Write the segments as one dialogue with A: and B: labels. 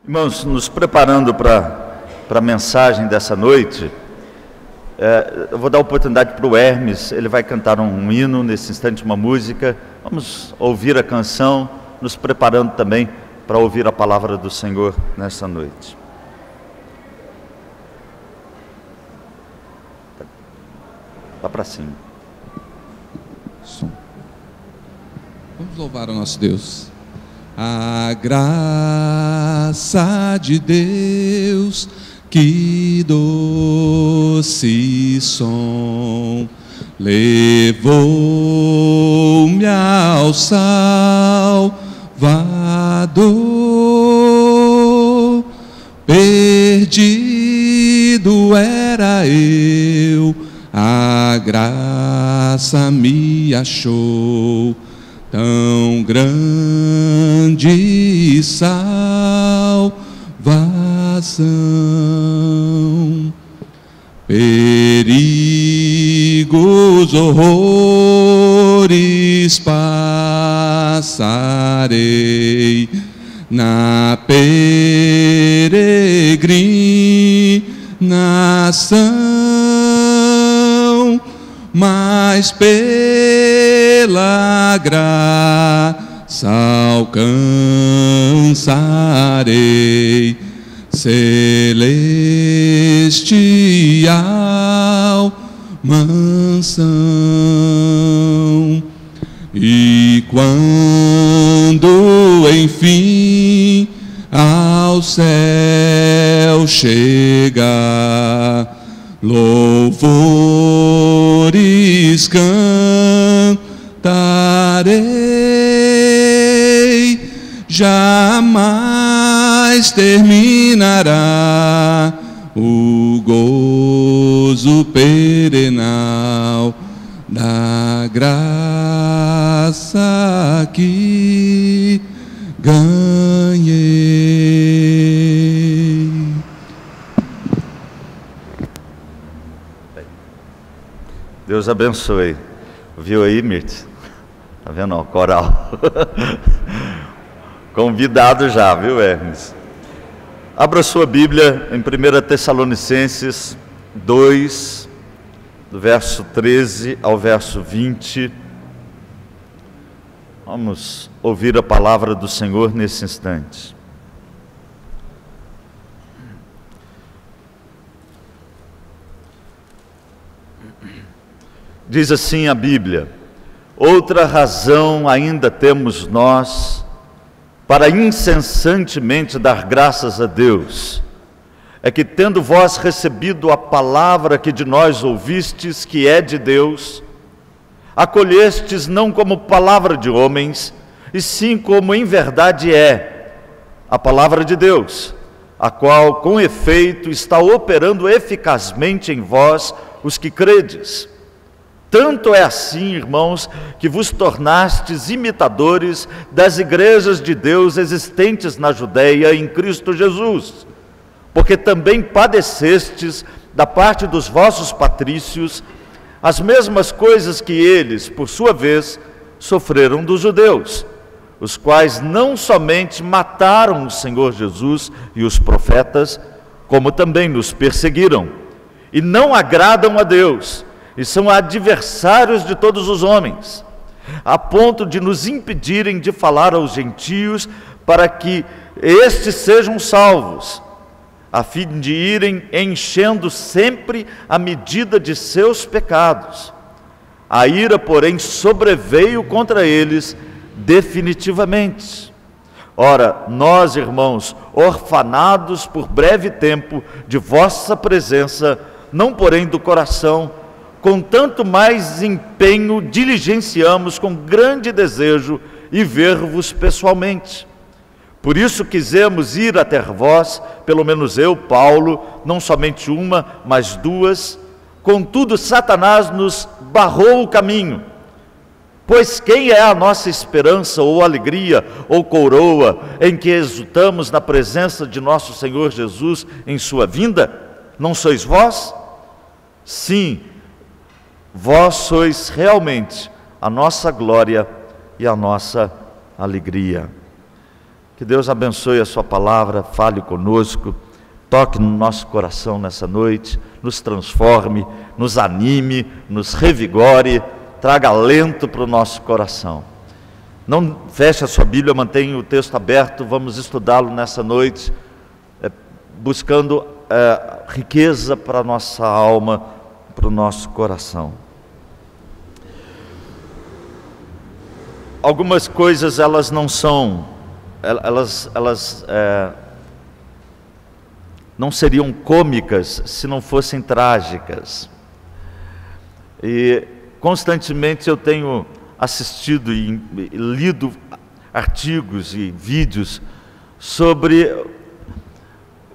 A: Irmãos, nos preparando para a mensagem dessa noite, eu vou dar a oportunidade para o Hermes. Ele vai cantar um hino, nesse instante uma música. Vamos ouvir a canção, nos preparando também para ouvir a palavra do Senhor nessa noite. Vá para cima.
B: Vamos louvar o nosso Deus. A graça de Deus, que doce som, levou-me ao Salvador. Perdido era eu, a graça me achou. Tão grande salvação, perigos, horrores passarei na peregrinação, mas pela graça alcançarei celestial mansão. E quando enfim ao céu chegar, louvores cantarei, jamais terminará o gozo perenal da graça que ganhei.
A: Deus abençoe. Viu aí, Mirth? Tá vendo? Ó, coral. Convidado já, viu, Hermes? Abra sua Bíblia em 1 Tessalonicenses 2, do verso 13 ao verso 20. Vamos ouvir a palavra do Senhor nesse instante. Diz assim a Bíblia: outra razão ainda temos nós para incessantemente dar graças a Deus, é que, tendo vós recebido a palavra que de nós ouvistes, que é de Deus, acolhestes não como palavra de homens, e sim como em verdade é a palavra de Deus, a qual com efeito está operando eficazmente em vós os que credes. Tanto é assim, irmãos, que vos tornastes imitadores das igrejas de Deus existentes na Judeia em Cristo Jesus, porque também padecestes da parte dos vossos patrícios as mesmas coisas que eles, por sua vez, sofreram dos judeus, os quais não somente mataram o Senhor Jesus e os profetas, como também nos perseguiram, e não agradam a Deus, e são adversários de todos os homens, a ponto de nos impedirem de falar aos gentios para que estes sejam salvos, a fim de irem enchendo sempre a medida de seus pecados. A ira, porém, sobreveio contra eles definitivamente. Ora, nós, irmãos, orfanados por breve tempo de vossa presença, não porém do coração, com tanto mais empenho diligenciamos com grande desejo e ver-vos pessoalmente. Por isso quisemos ir até vós, pelo menos eu, Paulo, não somente uma, mas duas. Contudo, Satanás nos barrou o caminho. Pois quem é a nossa esperança, ou alegria, ou coroa, em que exultamos na presença de nosso Senhor Jesus em sua vinda? Não sois vós? Sim, vós sois realmente a nossa glória e a nossa alegria. Que Deus abençoe a sua palavra, fale conosco, toque no nosso coração nessa noite, nos transforme, nos anime, nos revigore, traga alento para o nosso coração. Não feche a sua Bíblia, mantenha o texto aberto, vamos estudá-lo nessa noite, buscando riqueza para a nossa alma, para o nosso coração. Algumas coisas elas não são, não seriam cômicas se não fossem trágicas. E constantemente eu tenho assistido e lido artigos e vídeos sobre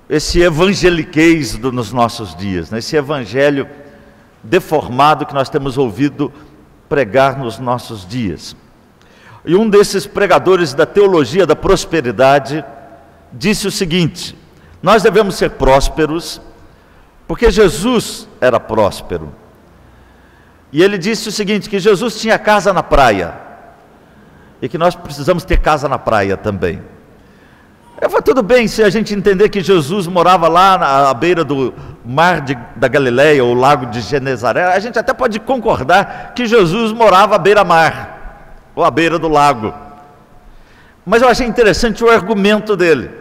A: esse evangeliquez nos nossos dias, né? Esse evangelho deformado que nós temos ouvido pregar nos nossos dias. E um desses pregadores da teologia da prosperidade disse o seguinte: nós devemos ser prósperos porque Jesus era próspero. E ele disse o seguinte, que Jesus tinha casa na praia e que nós precisamos ter casa na praia também. Eu falei, tudo bem se a gente entender que Jesus morava lá à beira do mar da Galileia, ou lago de Genezaré, a gente até pode concordar que Jesus morava à beira-mar, ou à beira do lago. Mas eu achei interessante o argumento dele.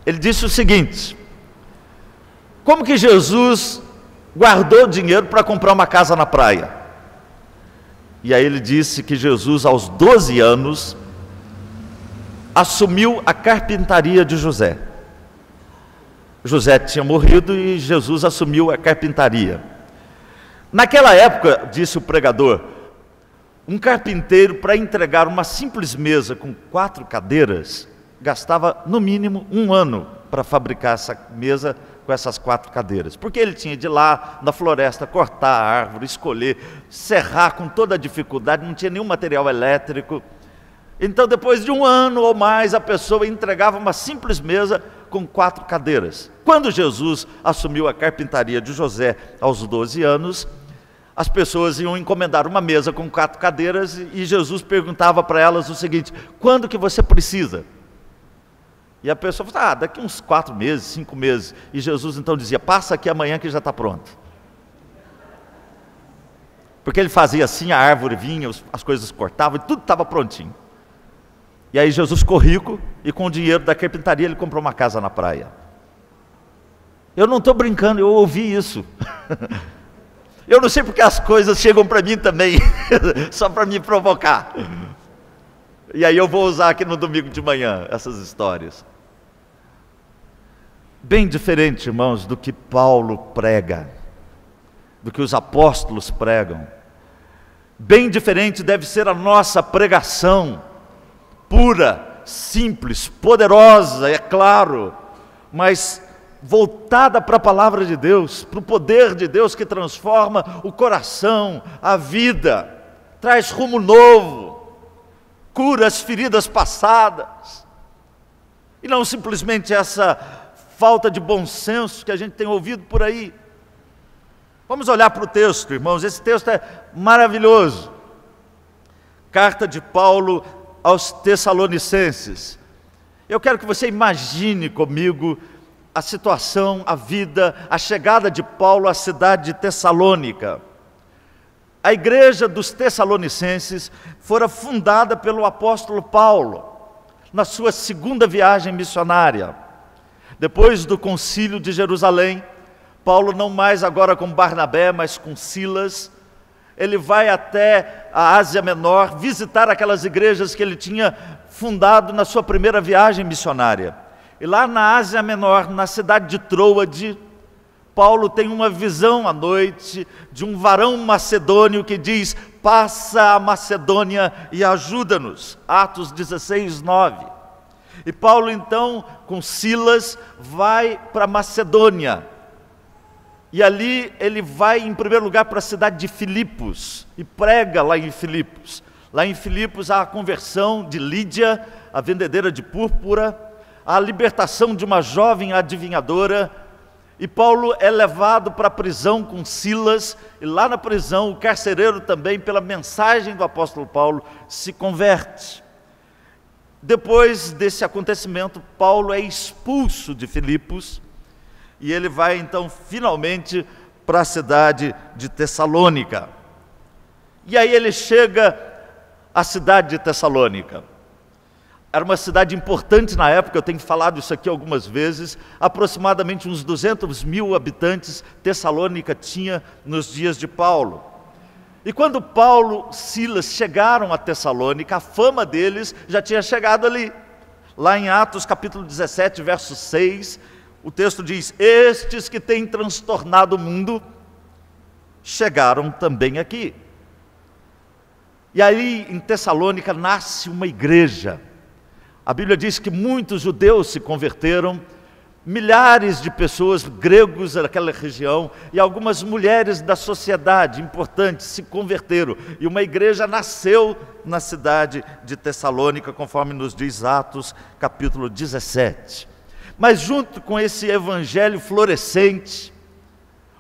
A: Ele disse o seguinte: como que Jesus guardou dinheiro para comprar uma casa na praia? E aí ele disse que Jesus, aos 12 anos, assumiu a carpintaria de José. José tinha morrido e Jesus assumiu a carpintaria. Naquela época, disse o pregador, um carpinteiro, para entregar uma simples mesa com 4 cadeiras, gastava no mínimo 1 ano para fabricar essa mesa com essas 4 cadeiras, porque ele tinha de ir lá na floresta, cortar a árvore, escolher, serrar com toda a dificuldade, não tinha nenhum material elétrico. Então depois de 1 ano ou mais, a pessoa entregava uma simples mesa com 4 cadeiras. Quando Jesus assumiu a carpintaria de José aos 12 anos, as pessoas iam encomendar uma mesa com 4 cadeiras e Jesus perguntava para elas o seguinte: quando que você precisa? E a pessoa falava, daqui uns 4 meses, 5 meses. E Jesus então dizia, passa aqui amanhã que já está pronto. Porque ele fazia assim, a árvore vinha, as coisas cortavam, e tudo estava prontinho. E aí Jesus ficou rico, e com o dinheiro da carpintaria ele comprou uma casa na praia. Eu não estou brincando, eu ouvi isso. Eu não sei porque as coisas chegam para mim também, só para me provocar. E aí eu vou usar aqui no domingo de manhã essas histórias. Bem diferente, irmãos, do que Paulo prega, do que os apóstolos pregam. Bem diferente deve ser a nossa pregação, pura, simples, poderosa, é claro, mas voltada para a palavra de Deus, para o poder de Deus que transforma o coração, a vida, traz rumo novo, cura as feridas passadas, e não simplesmente essa falta de bom senso que a gente tem ouvido por aí. Vamos olhar para o texto, irmãos, esse texto é maravilhoso. Carta de Paulo aos Tessalonicenses. Eu quero que você imagine comigo a situação, a vida, a chegada de Paulo à cidade de Tessalônica. A igreja dos Tessalonicenses fora fundada pelo apóstolo Paulo, na sua 2ª viagem missionária. Depois do concílio de Jerusalém, Paulo, não mais agora com Barnabé, mas com Silas, ele vai até a Ásia Menor, visitar aquelas igrejas que ele tinha fundado na sua primeira viagem missionária. E lá na Ásia Menor, na cidade de Troade, Paulo tem uma visão à noite de um varão macedônio que diz, passa a Macedônia e ajuda-nos. Atos 16, 9. E Paulo então, com Silas, vai para Macedônia. E ali ele vai em primeiro lugar para a cidade de Filipos, e prega lá em Filipos. Lá em Filipos há a conversão de Lídia, a vendedeira de púrpura, a libertação de uma jovem adivinhadora, e Paulo é levado para a prisão com Silas, e lá na prisão o carcereiro também, pela mensagem do apóstolo Paulo, se converte. Depois desse acontecimento, Paulo é expulso de Filipos e ele vai então finalmente para a cidade de Tessalônica. E aí ele chega à cidade de Tessalônica. Era uma cidade importante na época, eu tenho falado isso aqui algumas vezes, aproximadamente uns 200 mil habitantes Tessalônica tinha nos dias de Paulo. E quando Paulo e Silas chegaram a Tessalônica, a fama deles já tinha chegado ali. Lá em Atos capítulo 17, verso 6, o texto diz: estes que têm transtornado o mundo, chegaram também aqui. E aí em Tessalônica nasce uma igreja. A Bíblia diz que muitos judeus se converteram, milhares de pessoas, gregos daquela região, e algumas mulheres da sociedade importantes se converteram. E uma igreja nasceu na cidade de Tessalônica, conforme nos diz Atos capítulo 17. Mas junto com esse evangelho florescente,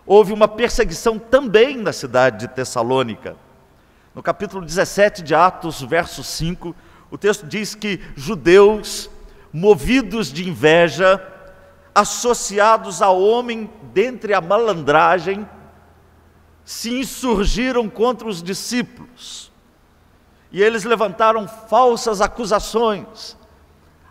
A: houve uma perseguição também na cidade de Tessalônica. No capítulo 17 de Atos, verso 5, o texto diz que judeus, movidos de inveja, associados ao homem dentre a malandragem, se insurgiram contra os discípulos. E eles levantaram falsas acusações,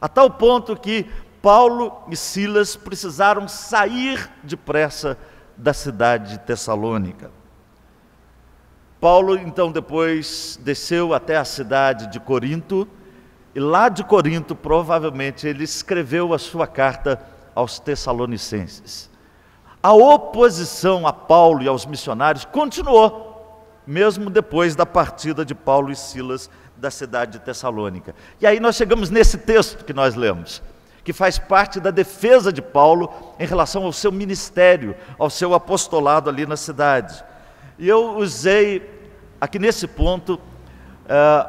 A: a tal ponto que Paulo e Silas precisaram sair depressa da cidade de Tessalônica. Paulo, então, depois desceu até a cidade de Corinto, e lá de Corinto, provavelmente, ele escreveu a sua carta aos Tessalonicenses. A oposição a Paulo e aos missionários continuou, mesmo depois da partida de Paulo e Silas da cidade de Tessalônica. E aí nós chegamos nesse texto que nós lemos, que faz parte da defesa de Paulo em relação ao seu ministério, ao seu apostolado ali na cidade. E eu usei aqui nesse ponto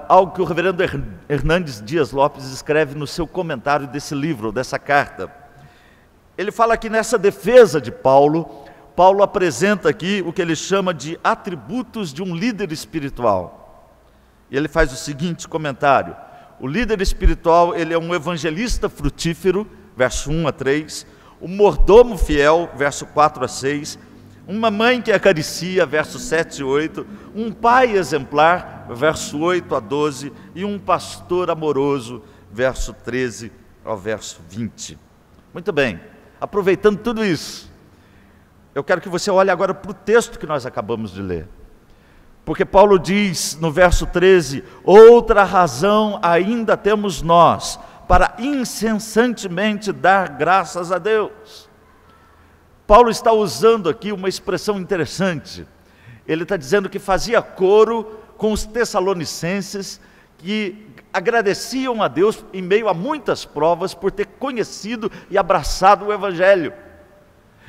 A: algo que o reverendo Hernandes Dias Lopes escreve no seu comentário desse livro, dessa carta. Ele fala que nessa defesa de Paulo, Paulo apresenta aqui o que ele chama de atributos de um líder espiritual. E ele faz o seguinte comentário: o líder espiritual, ele é um evangelista frutífero, verso 1 a 3, um mordomo fiel, verso 4 a 6, uma mãe que acaricia, verso 7 e 8, um pai exemplar, verso 8 a 12, e um pastor amoroso, verso 13 ao verso 20. Muito bem, aproveitando tudo isso, eu quero que você olhe agora para o texto que nós acabamos de ler. Porque Paulo diz no verso 13: outra razão ainda temos nós, para incessantemente dar graças a Deus. Paulo está usando aqui uma expressão interessante. Ele está dizendo que fazia coro com os tessalonicenses, que agradeciam a Deus em meio a muitas provas por ter conhecido e abraçado o Evangelho.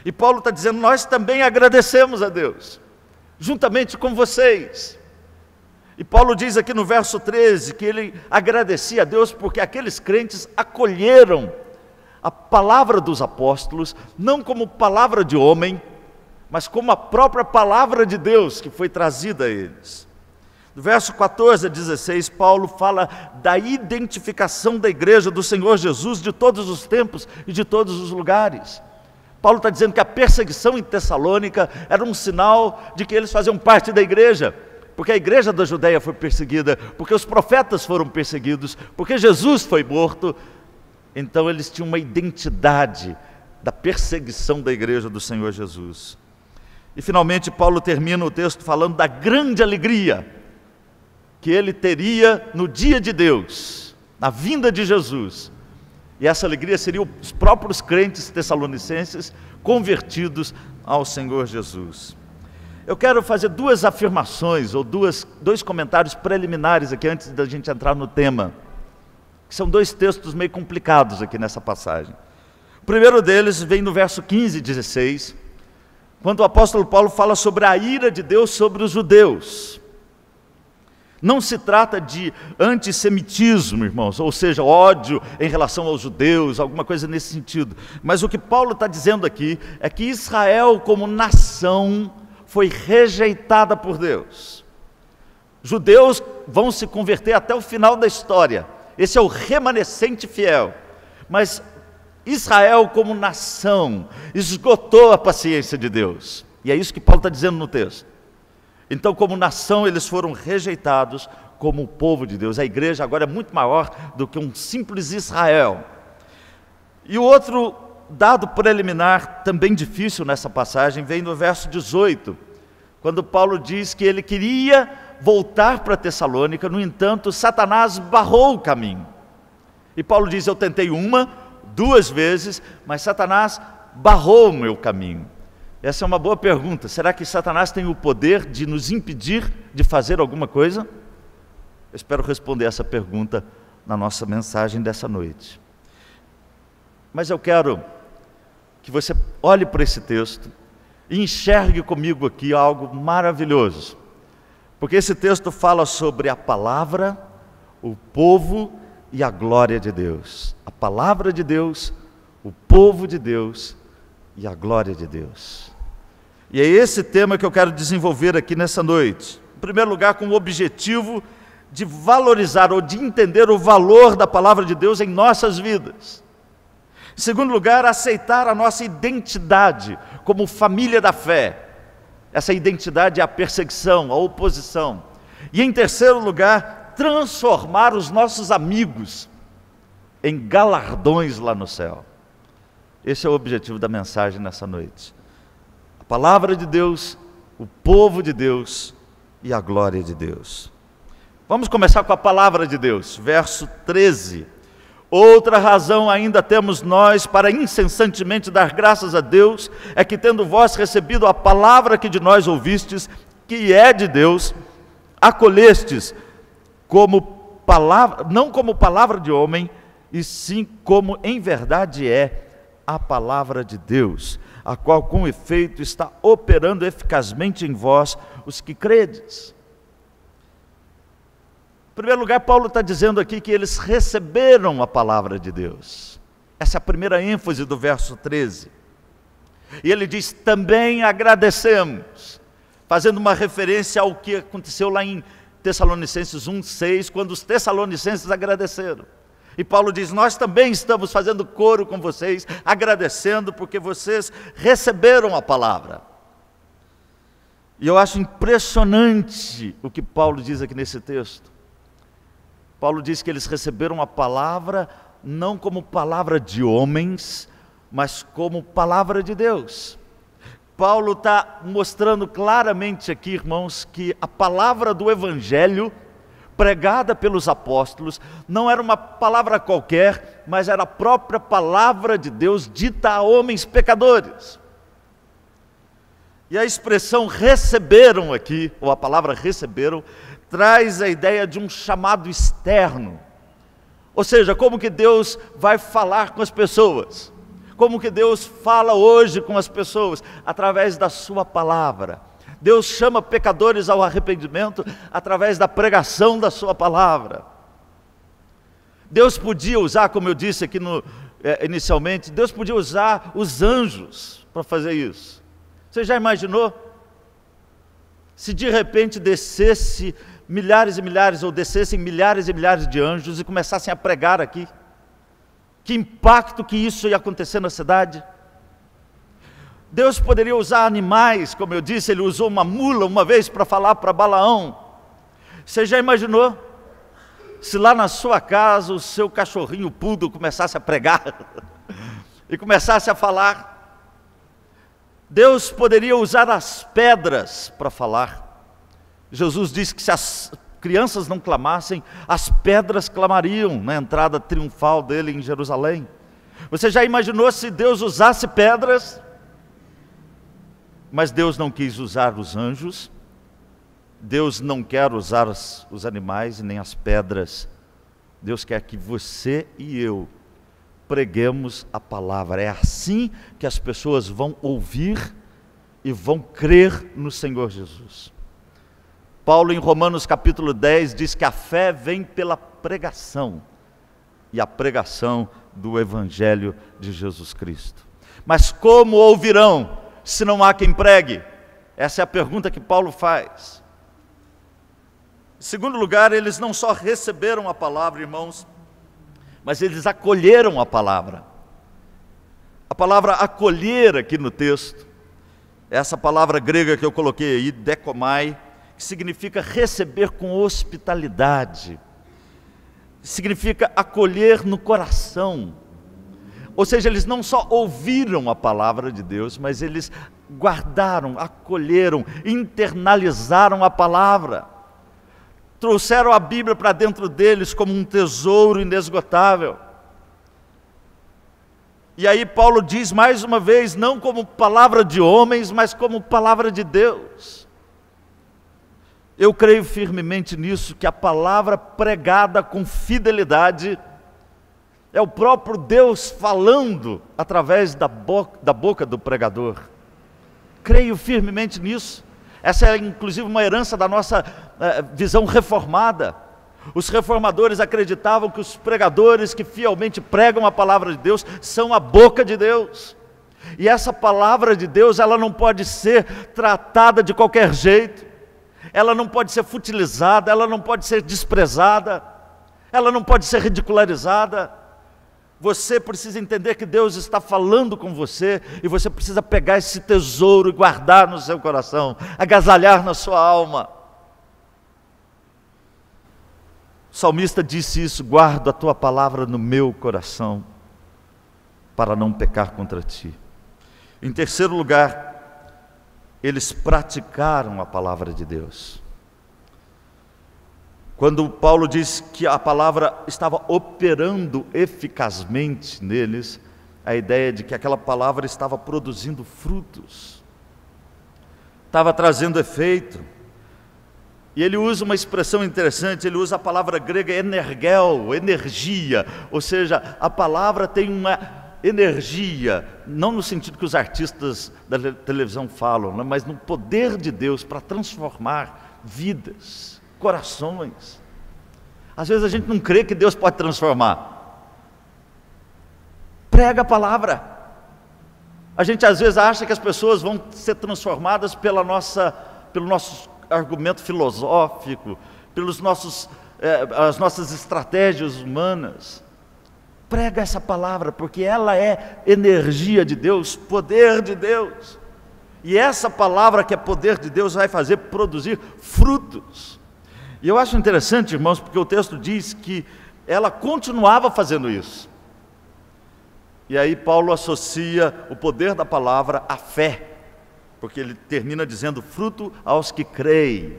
A: E Paulo está dizendo: nós também agradecemos a Deus, juntamente com vocês. E Paulo diz aqui no verso 13 que ele agradecia a Deus porque aqueles crentes acolheram a palavra dos apóstolos, não como palavra de homem, mas como a própria palavra de Deus que foi trazida a eles. No verso 14 a 16, Paulo fala da identificação da igreja do Senhor Jesus de todos os tempos e de todos os lugares. Paulo está dizendo que a perseguição em Tessalônica era um sinal de que eles faziam parte da igreja, porque a igreja da Judéia foi perseguida, porque os profetas foram perseguidos, porque Jesus foi morto. Então eles tinham uma identidade da perseguição da igreja do Senhor Jesus. E finalmente Paulo termina o texto falando da grande alegria que ele teria no dia de Deus, na vinda de Jesus. E essa alegria seria os próprios crentes tessalonicenses convertidos ao Senhor Jesus. Eu quero fazer duas afirmações, ou dois comentários preliminares aqui, antes da gente entrar no tema, que são dois textos meio complicados aqui nessa passagem. O primeiro deles vem no verso 15 e 16, quando o apóstolo Paulo fala sobre a ira de Deus sobre os judeus. Não se trata de antissemitismo, irmãos, ou seja, ódio em relação aos judeus, alguma coisa nesse sentido. Mas o que Paulo está dizendo aqui é que Israel como nação foi rejeitada por Deus. Judeus vão se converter até o final da história, Esse é o remanescente fiel. Mas Israel, como nação, esgotou a paciência de Deus. E é isso que Paulo está dizendo no texto. Então, como nação, eles foram rejeitados como o povo de Deus. A igreja agora é muito maior do que um simples Israel. E o outro dado preliminar, também difícil nessa passagem, vem no verso 18, quando Paulo diz que ele queria voltar para Tessalônica, no entanto, Satanás barrou o caminho. E Paulo diz: eu tentei 1, 2 vezes, mas Satanás barrou o meu caminho. Essa é uma boa pergunta. Será que Satanás tem o poder de nos impedir de fazer alguma coisa? Eu espero responder essa pergunta na nossa mensagem dessa noite. Mas eu quero que você olhe para esse texto e enxergue comigo aqui algo maravilhoso. Porque esse texto fala sobre a palavra, o povo e a glória de Deus. A palavra de Deus, o povo de Deus e a glória de Deus. E é esse tema que eu quero desenvolver aqui nessa noite. Em primeiro lugar, com o objetivo de valorizar ou de entender o valor da palavra de Deus em nossas vidas. Em segundo lugar, aceitar a nossa identidade como família da fé. Essa identidade é a perseguição, a oposição. E em terceiro lugar, transformar os nossos amigos em galardões lá no céu. Esse é o objetivo da mensagem nessa noite. A palavra de Deus, o povo de Deus e a glória de Deus. Vamos começar com a palavra de Deus, verso 13. Outra razão ainda temos nós para incessantemente dar graças a Deus, é que tendo vós recebido a palavra que de nós ouvistes, que é de Deus, acolhestes como palavra, não como palavra de homem, e sim como em verdade é a palavra de Deus, a qual com efeito está operando eficazmente em vós os que credes. Em primeiro lugar, Paulo está dizendo aqui que eles receberam a palavra de Deus. Essa é a primeira ênfase do verso 13. E ele diz: também agradecemos, fazendo uma referência ao que aconteceu lá em Tessalonicenses 1:6, quando os tessalonicenses agradeceram. E Paulo diz: nós também estamos fazendo coro com vocês, agradecendo porque vocês receberam a palavra. E eu acho impressionante o que Paulo diz aqui nesse texto. Paulo diz que eles receberam a palavra não como palavra de homens, mas como palavra de Deus. Paulo está mostrando claramente aqui, irmãos, que a palavra do Evangelho, pregada pelos apóstolos, não era uma palavra qualquer, mas era a própria palavra de Deus dita a homens pecadores. E a expressão receberam aqui, ou a palavra receberam, traz a ideia de um chamado externo. Ou seja, como que Deus vai falar com as pessoas? Como que Deus fala hoje com as pessoas? Através da sua palavra. Deus chama pecadores ao arrependimento através da pregação da sua palavra. Deus podia usar, como eu disse aqui inicialmente, Deus podia usar os anjos para fazer isso. Você já imaginou? Se de repente descesse milhares e milhares, ou descessem milhares e milhares de anjos e começassem a pregar aqui, que impacto que isso ia acontecer na cidade? Deus poderia usar animais, como eu disse, ele usou uma mula uma vez para falar para Balaão. Você já imaginou? Se lá na sua casa o seu cachorrinho poodle começasse a pregar e começasse a falar. Deus poderia usar as pedras para falar. Jesus disse que se as crianças não clamassem, as pedras clamariam na entrada triunfal dele em Jerusalém. Você já imaginou se Deus usasse pedras? Mas Deus não quis usar os anjos, Deus não quer usar os animais e nem as pedras. Deus quer que você e eu preguemos a palavra. É assim que as pessoas vão ouvir e vão crer no Senhor Jesus. Paulo, em Romanos capítulo 10, diz que a fé vem pela pregação, e a pregação do Evangelho de Jesus Cristo. Mas como ouvirão, se não há quem pregue? Essa é a pergunta que Paulo faz. Em segundo lugar, eles não só receberam a palavra, irmãos, mas eles acolheram a palavra. A palavra acolher aqui no texto, essa palavra grega que eu coloquei aí, dekomai, que significa receber com hospitalidade, significa acolher no coração. Ou seja, eles não só ouviram a palavra de Deus, mas eles guardaram, acolheram, internalizaram a palavra, trouxeram a Bíblia para dentro deles como um tesouro inesgotável. E aí Paulo diz mais uma vez, não como palavra de homens, mas como palavra de Deus. Eu creio firmemente nisso, que a palavra pregada com fidelidade é o próprio Deus falando através da boca do pregador. Creio firmemente nisso. Essa é inclusive uma herança da nossa visão reformada. Os reformadores acreditavam que os pregadores que fielmente pregam a palavra de Deus são a boca de Deus. E essa palavra de Deus, ela não pode ser tratada de qualquer jeito. Ela não pode ser futilizada, ela não pode ser desprezada, ela não pode ser ridicularizada. Você precisa entender que Deus está falando com você, e você precisa pegar esse tesouro e guardar no seu coração, agasalhar na sua alma. O salmista disse isso: guardo a tua palavra no meu coração, para não pecar contra ti. Em terceiro lugar, eles praticaram a palavra de Deus. Quando Paulo diz que a palavra estava operando eficazmente neles, a ideia de que aquela palavra estava produzindo frutos, estava trazendo efeito. E ele usa uma expressão interessante, ele usa a palavra grega energel, energia, ou seja, a palavra tem uma energia, não no sentido que os artistas da televisão falam, mas no poder de Deus para transformar vidas, corações. Às vezes a gente não crê que Deus pode transformar. Prega a palavra. A gente às vezes acha que as pessoas vão ser transformadas pelo nosso argumento filosófico, pelos as nossas estratégias humanas. Prega essa palavra, porque ela é energia de Deus, poder de Deus. E essa palavra que é poder de Deus vai fazer produzir frutos. E eu acho interessante, irmãos, porque o texto diz que ela continuava fazendo isso. E aí Paulo associa o poder da palavra à fé, porque ele termina dizendo: fruto aos que creem.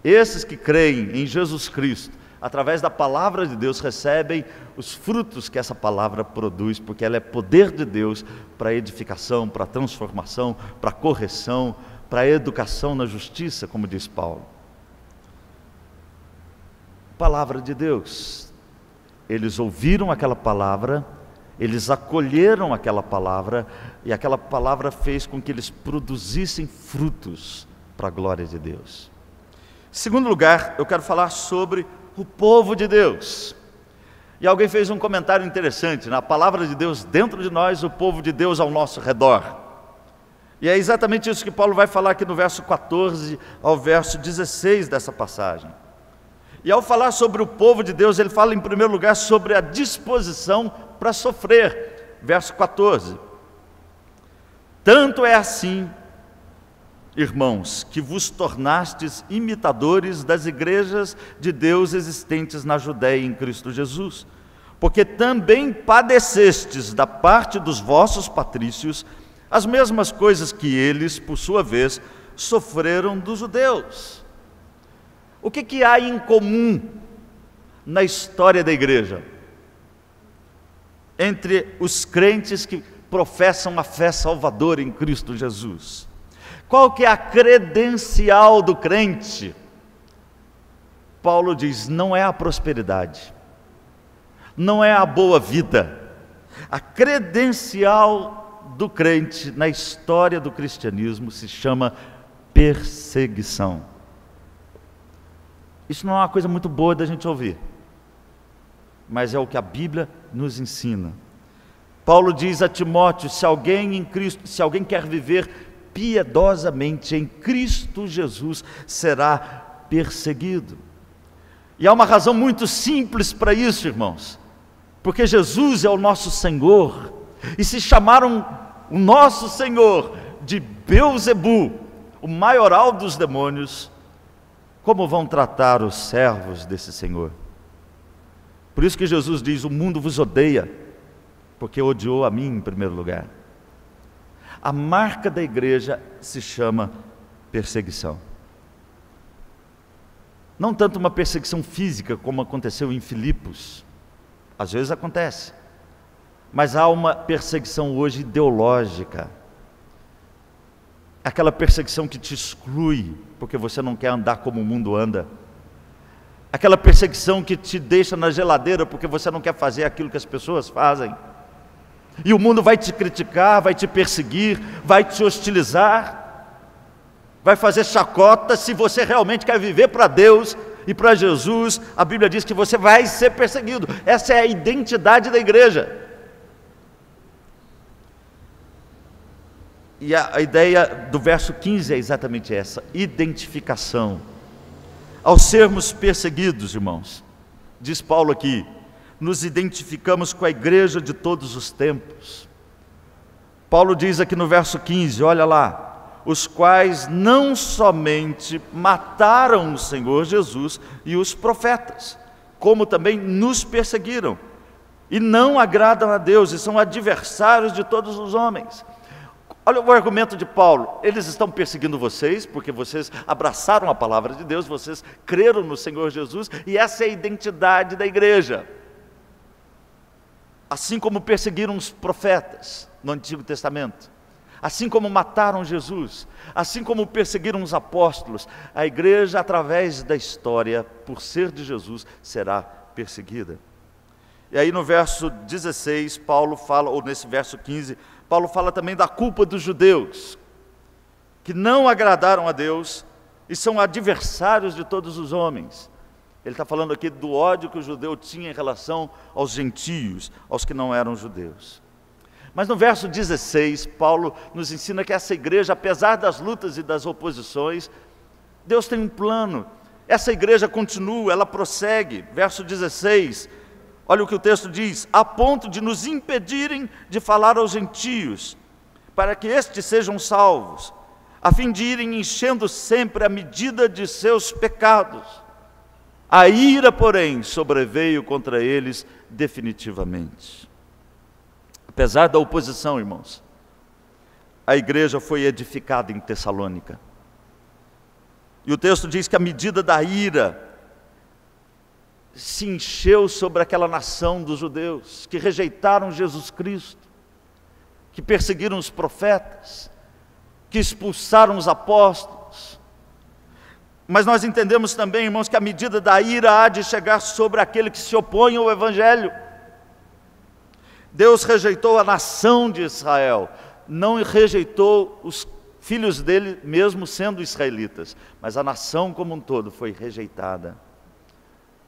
A: Esses que creem em Jesus Cristo, através da palavra de Deus, recebem os frutos que essa palavra produz, porque ela é poder de Deus para edificação, para transformação, para correção, para educação na justiça, como diz Paulo. Palavra de Deus. Eles ouviram aquela palavra, eles acolheram aquela palavra, e aquela palavra fez com que eles produzissem frutos para a glória de Deus. Em segundo lugar, eu quero falar sobre o povo de Deus. E alguém fez um comentário interessante: na palavra de Deus dentro de nós, o povo de Deus ao nosso redor. E é exatamente isso que Paulo vai falar aqui no verso 14 ao verso 16 dessa passagem. E ao falar sobre o povo de Deus, ele fala em primeiro lugar sobre a disposição para sofrer. Verso 14: tanto é assim, irmãos, que vos tornastes imitadores das igrejas de Deus existentes na Judéia em Cristo Jesus, porque também padecestes da parte dos vossos patrícios as mesmas coisas que eles, por sua vez, sofreram dos judeus. O que há em comum na história da igreja entre os crentes que professam a fé salvadora em Cristo Jesus? Qual que é a credencial do crente? Paulo diz: não é a prosperidade, não é a boa vida. A credencial do crente na história do cristianismo se chama perseguição. Isso não é uma coisa muito boa da gente ouvir, mas é o que a Bíblia nos ensina. Paulo diz a Timóteo: se alguém quer viver piedosamente em Cristo Jesus, será perseguido. E há uma razão muito simples para isso, irmãos. porque Jesus é o nosso Senhor, e se chamaram o nosso Senhor de Beelzebu, o maioral dos demônios, como vão tratar os servos desse Senhor? Por isso que Jesus diz: o mundo vos odeia, porque odiou a mim em primeiro lugar. A marca da igreja se chama perseguição. Não tanto uma perseguição física, como aconteceu em Filipos, às vezes acontece, mas há uma perseguição hoje ideológica, aquela perseguição que te exclui, porque você não quer andar como o mundo anda, aquela perseguição que te deixa na geladeira, porque você não quer fazer aquilo que as pessoas fazem, e o mundo vai te criticar, vai te perseguir, vai te hostilizar, vai fazer chacota. Se você realmente quer viver para Deus e para Jesus, a Bíblia diz que você vai ser perseguido. Essa é a identidade da igreja. E a ideia do verso 15 é exatamente essa: identificação. Ao sermos perseguidos, irmãos, diz Paulo aqui, nos identificamos com a igreja de todos os tempos. Paulo diz aqui no verso 15, olha lá: os quais não somente mataram o Senhor Jesus e os profetas, como também nos perseguiram, e não agradam a Deus, e são adversários de todos os homens. Olha o argumento de Paulo: eles estão perseguindo vocês, porque vocês abraçaram a palavra de Deus, vocês creram no Senhor Jesus, e essa é a identidade da igreja. Assim como perseguiram os profetas no Antigo Testamento, assim como mataram Jesus, assim como perseguiram os apóstolos, a igreja, através da história, por ser de Jesus, será perseguida. E aí no verso 16, Paulo fala, ou nesse verso 15, Paulo fala também da culpa dos judeus, que não agradaram a Deus e são adversários de todos os homens. Ele está falando aqui do ódio que o judeu tinha em relação aos gentios, aos que não eram judeus. Mas no verso 16, Paulo nos ensina que essa igreja, apesar das lutas e das oposições, Deus tem um plano. Essa igreja continua, ela prossegue. Verso 16, olha o que o texto diz: a ponto de nos impedirem de falar aos gentios, para que estes sejam salvos, a fim de irem enchendo sempre a medida de seus pecados. A ira, porém, sobreveio contra eles definitivamente. Apesar da oposição, irmãos, a igreja foi edificada em Tessalônica. E o texto diz que a medida da ira se encheu sobre aquela nação dos judeus, que rejeitaram Jesus Cristo, que perseguiram os profetas, que expulsaram os apóstolos. Mas nós entendemos também, irmãos, que a medida da ira há de chegar sobre aquele que se opõe ao Evangelho. Deus rejeitou a nação de Israel, não rejeitou os filhos dele, mesmo sendo israelitas, mas a nação como um todo foi rejeitada.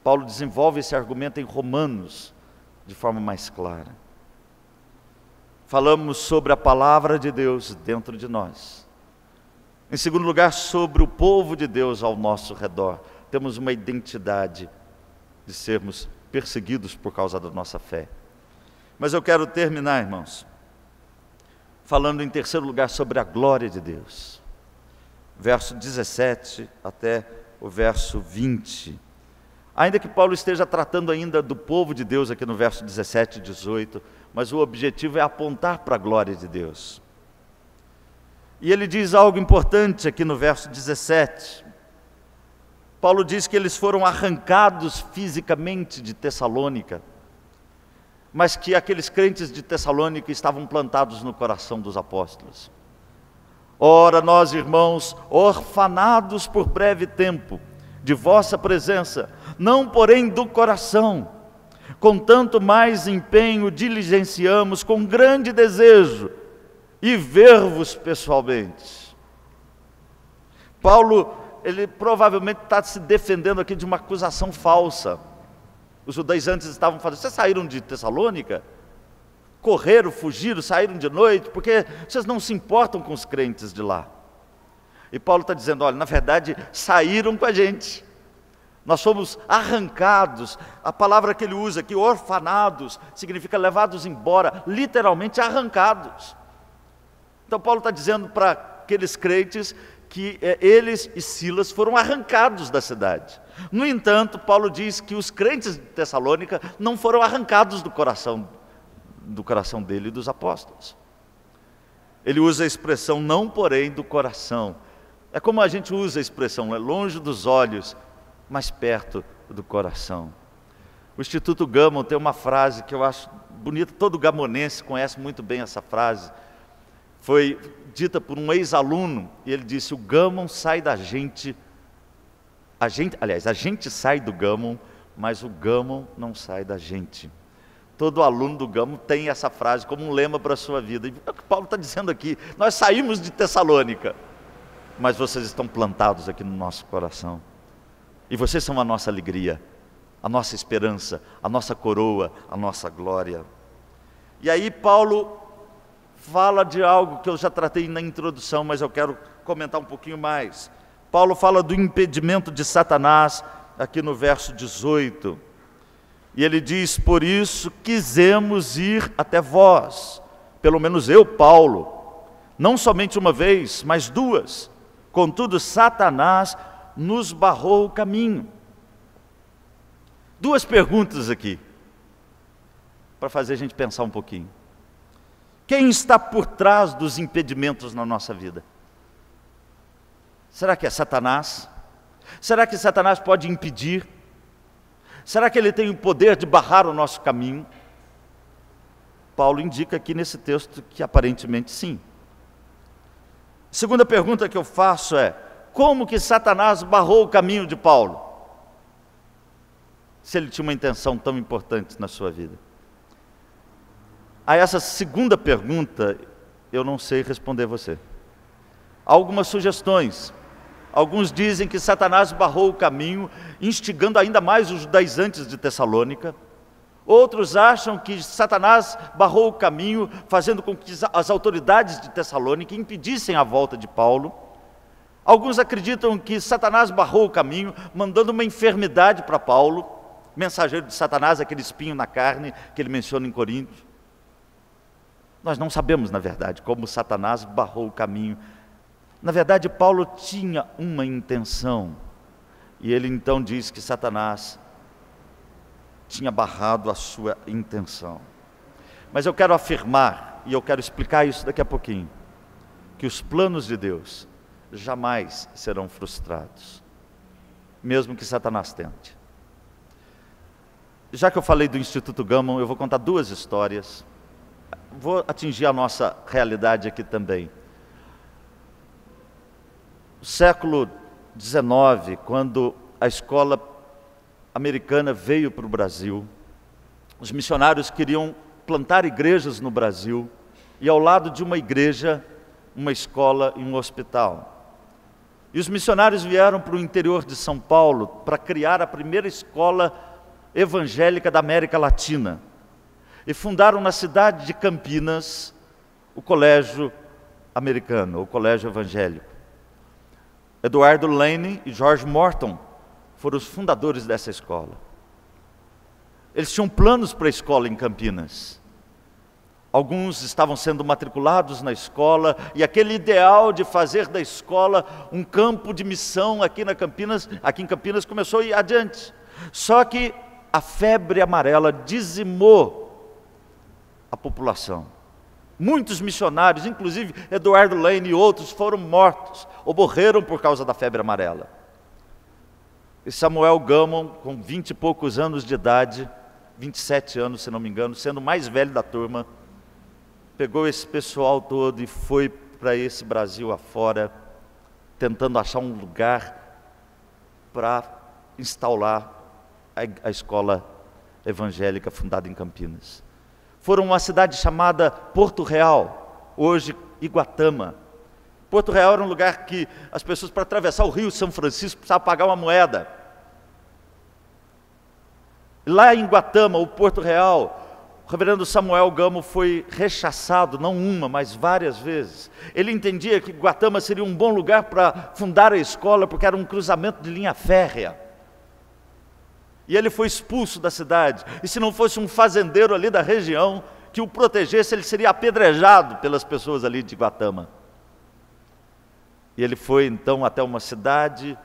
A: Paulo desenvolve esse argumento em Romanos, de forma mais clara. Falamos sobre a palavra de Deus dentro de nós. Em segundo lugar, sobre o povo de Deus ao nosso redor. Temos uma identidade de sermos perseguidos por causa da nossa fé. Mas eu quero terminar, irmãos, falando em terceiro lugar sobre a glória de Deus. Verso 17 até o verso 20. Ainda que Paulo esteja tratando ainda do povo de Deus aqui no verso 17 e 18, mas o objetivo é apontar para a glória de Deus. E ele diz algo importante aqui no verso 17. Paulo diz que eles foram arrancados fisicamente de Tessalônica, mas que aqueles crentes de Tessalônica estavam plantados no coração dos apóstolos. Ora, nós, irmãos, orfanados por breve tempo de vossa presença, não porém do coração, com tanto mais empenho diligenciamos com grande desejo e ver-vos pessoalmente. Paulo, ele provavelmente está se defendendo aqui de uma acusação falsa. Os judaizantes estavam falando: vocês saíram de Tessalônica? Correram, fugiram, saíram de noite, porque vocês não se importam com os crentes de lá. E Paulo está dizendo: olha, na verdade, saíram com a gente, Nós fomos arrancados. A palavra que ele usa aqui, orfanados, significa levados embora, literalmente arrancados. Então Paulo está dizendo para aqueles crentes que eles e Silas foram arrancados da cidade. No entanto, Paulo diz que os crentes de Tessalônica não foram arrancados do coração dele e dos apóstolos. Ele usa a expressão não, porém, do coração. É como a gente usa a expressão, longe dos olhos, mas perto do coração. O Instituto Gammon tem uma frase que eu acho bonita, todo gamonense conhece muito bem essa frase. Foi dita por um ex-aluno, e ele disse: o Gammon sai da gente, a gente sai do Gammon, mas o Gammon não sai da gente. Todo aluno do Gammon tem essa frase como um lema para a sua vida. E é o que Paulo está dizendo aqui. Nós saímos de Tessalônica, mas vocês estão plantados aqui no nosso coração. E vocês são a nossa alegria, a nossa esperança, a nossa coroa, a nossa glória. E aí Paulo fala de algo que eu já tratei na introdução, mas eu quero comentar um pouquinho mais. Paulo fala do impedimento de Satanás, aqui no verso 18. E ele diz: por isso quisemos ir até vós, pelo menos eu, Paulo, não somente uma vez, mas duas. Contudo, Satanás nos barrou o caminho. Duas perguntas aqui, para fazer a gente pensar um pouquinho. Quem está por trás dos impedimentos na nossa vida? Será que é Satanás? Será que Satanás pode impedir? Será que ele tem o poder de barrar o nosso caminho? Paulo indica aqui nesse texto que aparentemente sim. Segunda pergunta que eu faço é: como que Satanás barrou o caminho de Paulo? Se ele tinha uma intenção tão importante na sua vida. A essa segunda pergunta, eu não sei responder você. Há algumas sugestões. Alguns dizem que Satanás barrou o caminho, instigando ainda mais os judaizantes de Tessalônica. Outros acham que Satanás barrou o caminho, fazendo com que as autoridades de Tessalônica impedissem a volta de Paulo. Alguns acreditam que Satanás barrou o caminho, mandando uma enfermidade para Paulo, mensageiro de Satanás, aquele espinho na carne que ele menciona em Coríntios. Nós não sabemos, na verdade, como Satanás barrou o caminho. Na verdade, Paulo tinha uma intenção, e ele então diz que Satanás tinha barrado a sua intenção. Mas eu quero afirmar, e eu quero explicar isso daqui a pouquinho, que os planos de Deus jamais serão frustrados, mesmo que Satanás tente. Já que eu falei do Instituto Gammon, eu vou contar duas histórias. Vou atingir a nossa realidade aqui também. No século XIX, quando a escola americana veio para o Brasil, os missionários queriam plantar igrejas no Brasil, e ao lado de uma igreja, uma escola e um hospital. E os missionários vieram para o interior de São Paulo para criar a primeira escola evangélica da América Latina. E fundaram na cidade de Campinas o colégio americano, o colégio evangélico. Eduardo Lane e George Morton foram os fundadores dessa escola. Eles tinham planos para a escola em Campinas. Alguns estavam sendo matriculados na escola, e aquele ideal de fazer da escola um campo de missão aqui em Campinas começou a ir adiante. Só que a febre amarela dizimou a população. Muitos missionários, inclusive Eduardo Lane e outros, foram mortos ou morreram por causa da febre amarela. E Samuel Gammon, com 20 e poucos anos de idade, 27 anos se não me engano, sendo o mais velho da turma, pegou esse pessoal todo e foi para esse Brasil afora, tentando achar um lugar para instaurar a escola evangélica fundada em Campinas. Foram a uma cidade chamada Porto Real, hoje Iguatama. Porto Real era um lugar que as pessoas, para atravessar o rio São Francisco, precisavam pagar uma moeda. Lá em Iguatama, o Porto Real, o reverendo Samuel Gammon foi rechaçado, não uma, mas várias vezes. Ele entendia que Iguatama seria um bom lugar para fundar a escola, porque era um cruzamento de linha férrea. E ele foi expulso da cidade. E se não fosse um fazendeiro ali da região que o protegesse, ele seria apedrejado pelas pessoas ali de Guatama. E ele foi então até uma cidade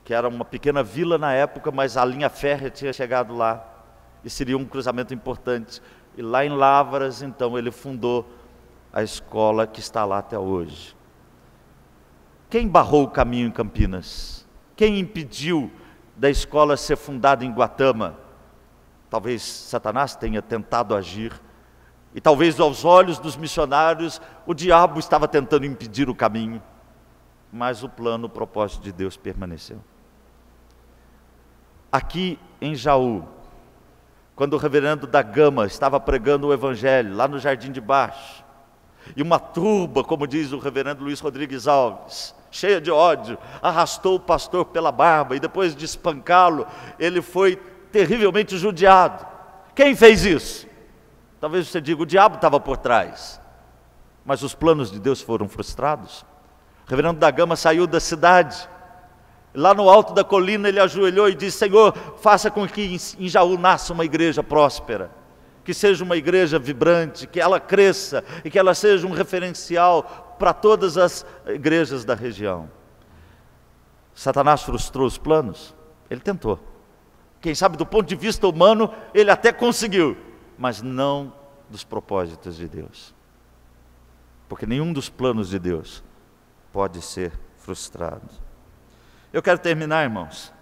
A: que era uma pequena vila na época, mas a linha férrea tinha chegado lá e seria um cruzamento importante. E lá em Lavras, então, ele fundou a escola que está lá até hoje. Quem barrou o caminho em Campinas? Quem impediu da escola ser fundada em Guatama? Talvez Satanás tenha tentado agir, e talvez aos olhos dos missionários o diabo estava tentando impedir o caminho, mas o plano, o propósito de Deus permaneceu. Aqui em Jaú, quando o reverendo da Gama estava pregando o evangelho lá no Jardim de Baixo, e uma turba, como diz o reverendo Luiz Rodrigues Alves, cheia de ódio, arrastou o pastor pela barba, e depois de espancá-lo, ele foi terrivelmente judiado. Quem fez isso? Talvez você diga, o diabo estava por trás, mas os planos de Deus foram frustrados. O reverendo da Gama saiu da cidade, lá no alto da colina ele ajoelhou e disse: Senhor, faça com que em Jaú nasça uma igreja próspera, que seja uma igreja vibrante, que ela cresça e que ela seja um referencial para todas as igrejas da região. Satanás frustrou os planos? Ele tentou. Quem sabe do ponto de vista humano ele até conseguiu, mas não dos propósitos de Deus, porque nenhum dos planos de Deus pode ser frustrado. Eu quero terminar, irmãos,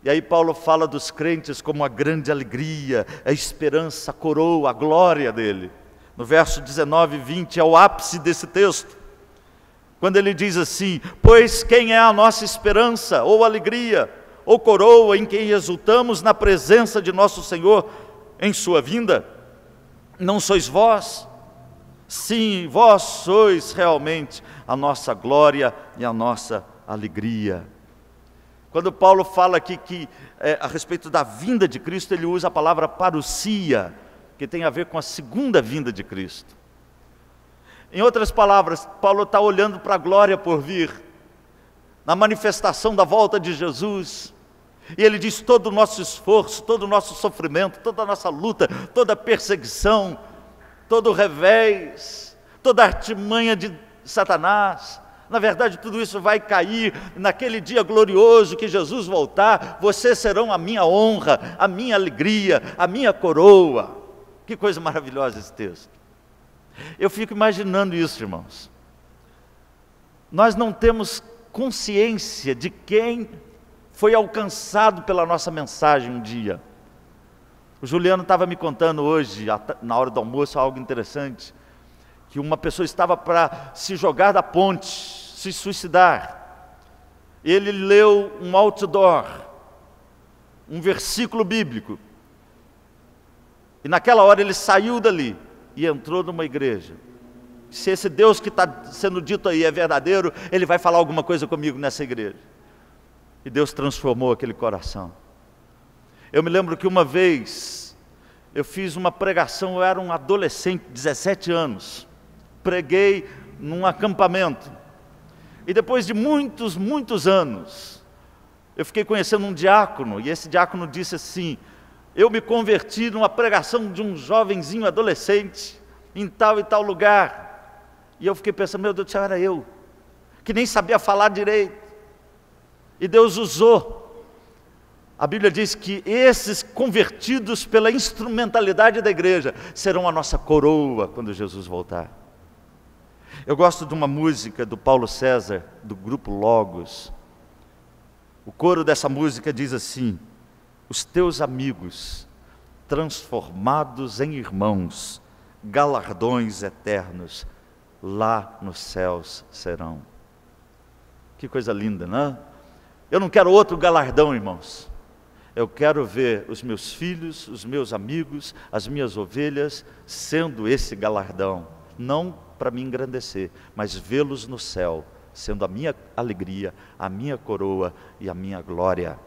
A: e aí Paulo fala dos crentes como a grande alegria, a esperança, a coroa, a glória dele. No verso 19 e 20 é o ápice desse texto, quando ele diz assim: pois quem é a nossa esperança, ou alegria, ou coroa, em quem exultamos na presença de nosso Senhor em sua vinda? Não sois vós? Sim, vós sois realmente a nossa glória e a nossa alegria. Quando Paulo fala aqui a respeito da vinda de Cristo, ele usa a palavra parousia, que tem a ver com a segunda vinda de Cristo. Em outras palavras, Paulo está olhando para a glória por vir, na manifestação da volta de Jesus, e ele diz: todo o nosso esforço, todo o nosso sofrimento, toda a nossa luta, toda a perseguição, todo o revés, toda a artimanha de Satanás, na verdade tudo isso vai cair naquele dia glorioso que Jesus voltar. Vocês serão a minha honra, a minha alegria, a minha coroa. Que coisa maravilhosa esse texto. Eu fico imaginando isso, irmãos. Nós não temos consciência de quem foi alcançado pela nossa mensagem um dia. O Juliano estava me contando hoje, na hora do almoço, algo interessante, que uma pessoa estava para se jogar da ponte, se suicidar. Ele leu um outdoor, um versículo bíblico, e naquela hora ele saiu dali e entrou numa igreja. Se esse Deus que está sendo dito aí é verdadeiro, ele vai falar alguma coisa comigo nessa igreja. E Deus transformou aquele coração. Eu me lembro que uma vez eu fiz uma pregação, eu era um adolescente, 17 anos, preguei num acampamento, e depois de muitos anos, eu fiquei conhecendo um diácono, e esse diácono disse assim: eu me converti numa pregação de um jovenzinho adolescente, em tal e tal lugar. E eu fiquei pensando: meu Deus do céu, era eu, que nem sabia falar direito. E Deus usou. A Bíblia diz que esses convertidos pela instrumentalidade da igreja serão a nossa coroa quando Jesus voltar. Eu gosto de uma música do Paulo César, do grupo Logos. O coro dessa música diz assim: os teus amigos, transformados em irmãos, galardões eternos, lá nos céus serão. Que coisa linda, não é? Eu não quero outro galardão, irmãos. Eu quero ver os meus filhos, os meus amigos, as minhas ovelhas sendo esse galardão, não para me engrandecer, mas vê-los no céu, sendo a minha alegria, a minha coroa e a minha glória.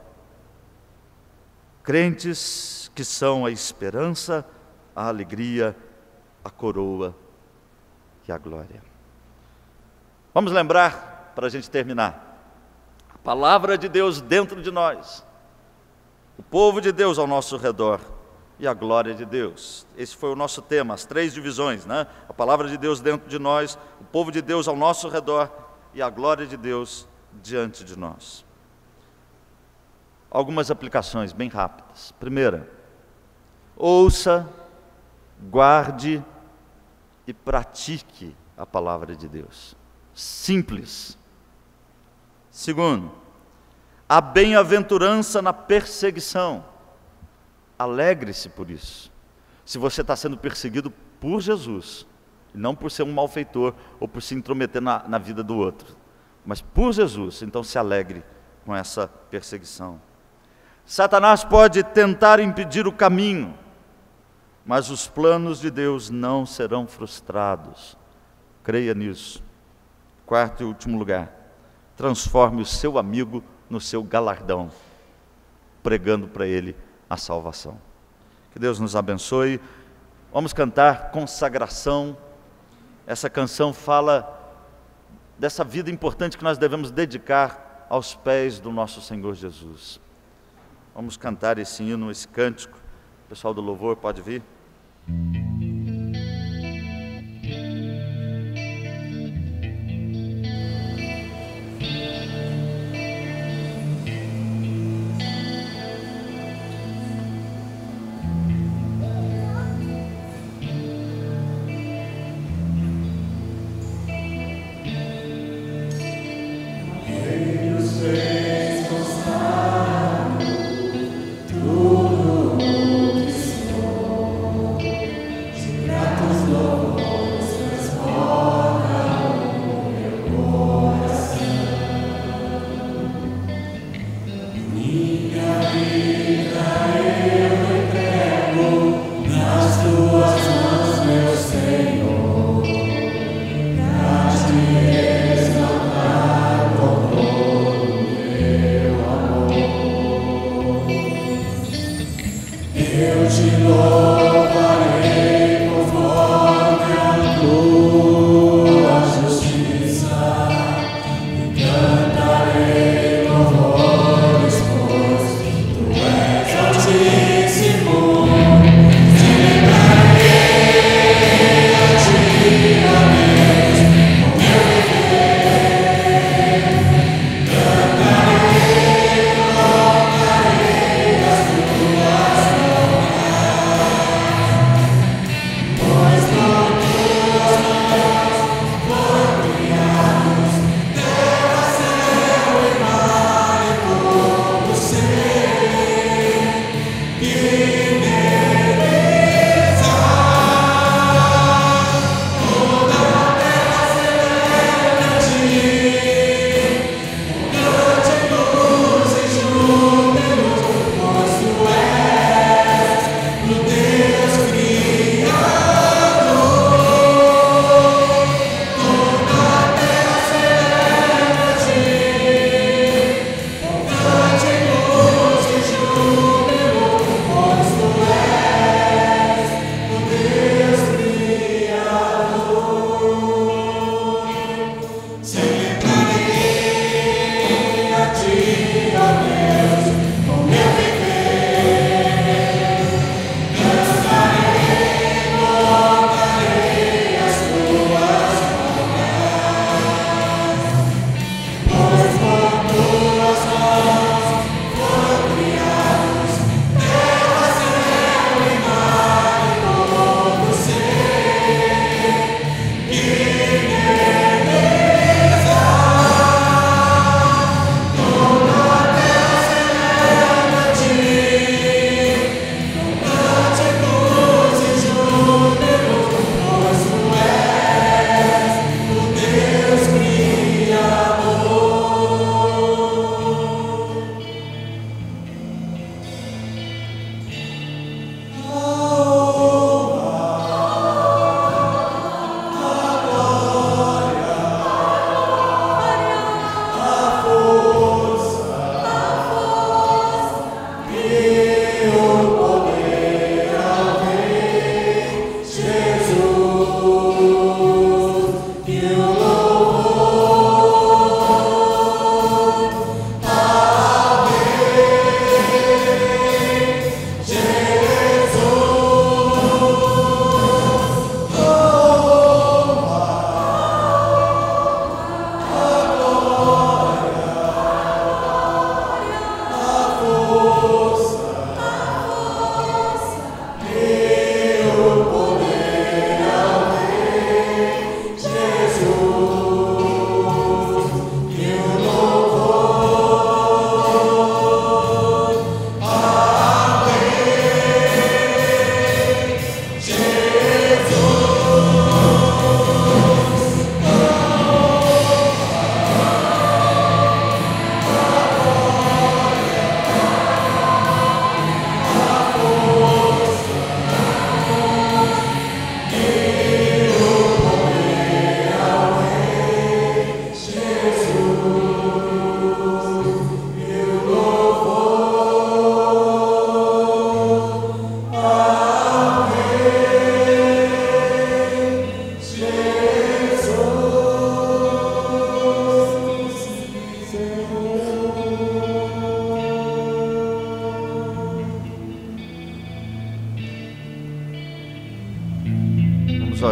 A: Crentes que são a esperança, a alegria, a coroa e a glória. Vamos lembrar, para a gente terminar, a palavra de Deus dentro de nós, o povo de Deus ao nosso redor e a glória de Deus. Esse foi o nosso tema, as 3 divisões, né? A palavra de Deus dentro de nós, o povo de Deus ao nosso redor e a glória de Deus diante de nós. Algumas aplicações bem rápidas. Primeira, ouça, guarde e pratique a palavra de Deus. Simples. Segundo, a bem-aventurança na perseguição. Alegre-se por isso. Se você está sendo perseguido por Jesus, e não por ser um malfeitor ou por se intrometer na vida do outro, mas por Jesus, então se alegre com essa perseguição. Satanás pode tentar impedir o caminho, mas os planos de Deus não serão frustrados. Creia nisso. Quarto e último lugar, transforme o seu amigo no seu galardão, pregando para ele a salvação. Que Deus nos abençoe. Vamos cantar Consagração. Essa canção fala dessa vida importante que nós devemos dedicar aos pés do nosso Senhor Jesus. Vamos cantar esse hino, esse cântico. O pessoal do louvor pode vir.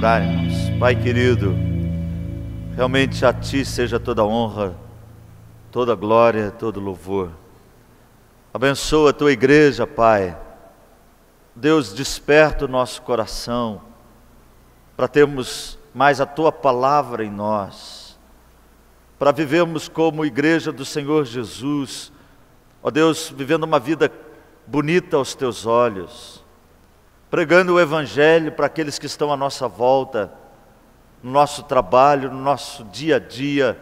A: orar, irmãos. Pai querido, realmente a Ti seja toda a honra, toda a glória, todo o louvor. Abençoa a Tua igreja, Pai. Deus, desperta o nosso coração para termos mais a Tua palavra em nós, para vivermos como igreja do Senhor Jesus, ó Deus, vivendo uma vida bonita aos Teus olhos, pregando o Evangelho para aqueles que estão à nossa volta, no nosso trabalho, no nosso dia a dia,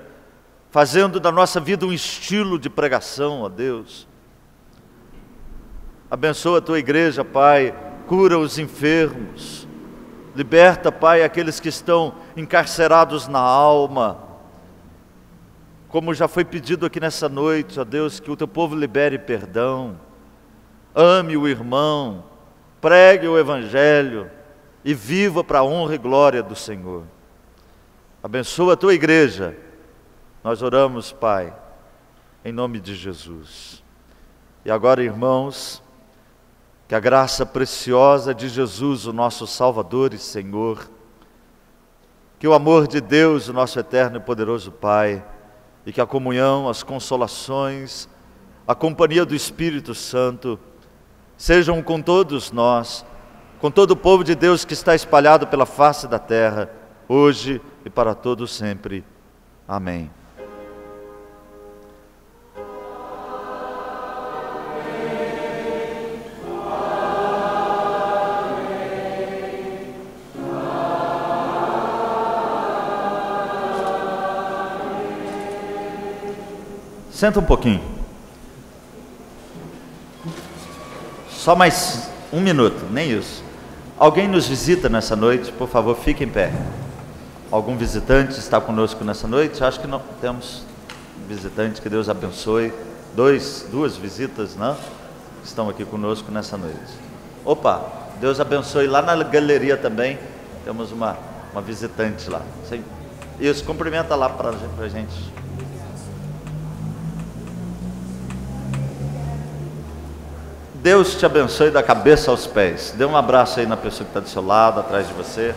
A: fazendo da nossa vida um estilo de pregação, ó Deus. Abençoa a Tua igreja, Pai, cura os enfermos, liberta, Pai, aqueles que estão encarcerados na alma, como já foi pedido aqui nessa noite, ó Deus, que o Teu povo libere perdão, ame o irmão, pregue o Evangelho e viva para a honra e glória do Senhor. Abençoa a Tua igreja, nós oramos, Pai, em nome de Jesus. E agora, irmãos, que a graça preciosa de Jesus, o nosso Salvador e Senhor, que o amor de Deus, o nosso eterno e poderoso Pai, e que a comunhão, as consolações, a companhia do Espírito Santo, sejam com todos nós, com todo o povo de Deus que está espalhado pela face da terra, hoje e para todos sempre. Amém. Senta um pouquinho. Só mais um minuto, nem isso. Alguém nos visita nessa noite? Por favor, fique em pé. Algum visitante está conosco nessa noite? Acho que não temos visitante, que Deus abençoe. Duas visitas, não? Estão aqui conosco nessa noite. Opa, Deus abençoe. Lá na galeria também temos uma visitante lá. Isso, cumprimenta lá para a gente. Deus te abençoe da cabeça aos pés. Dê um abraço aí na pessoa que está do seu lado, atrás de você.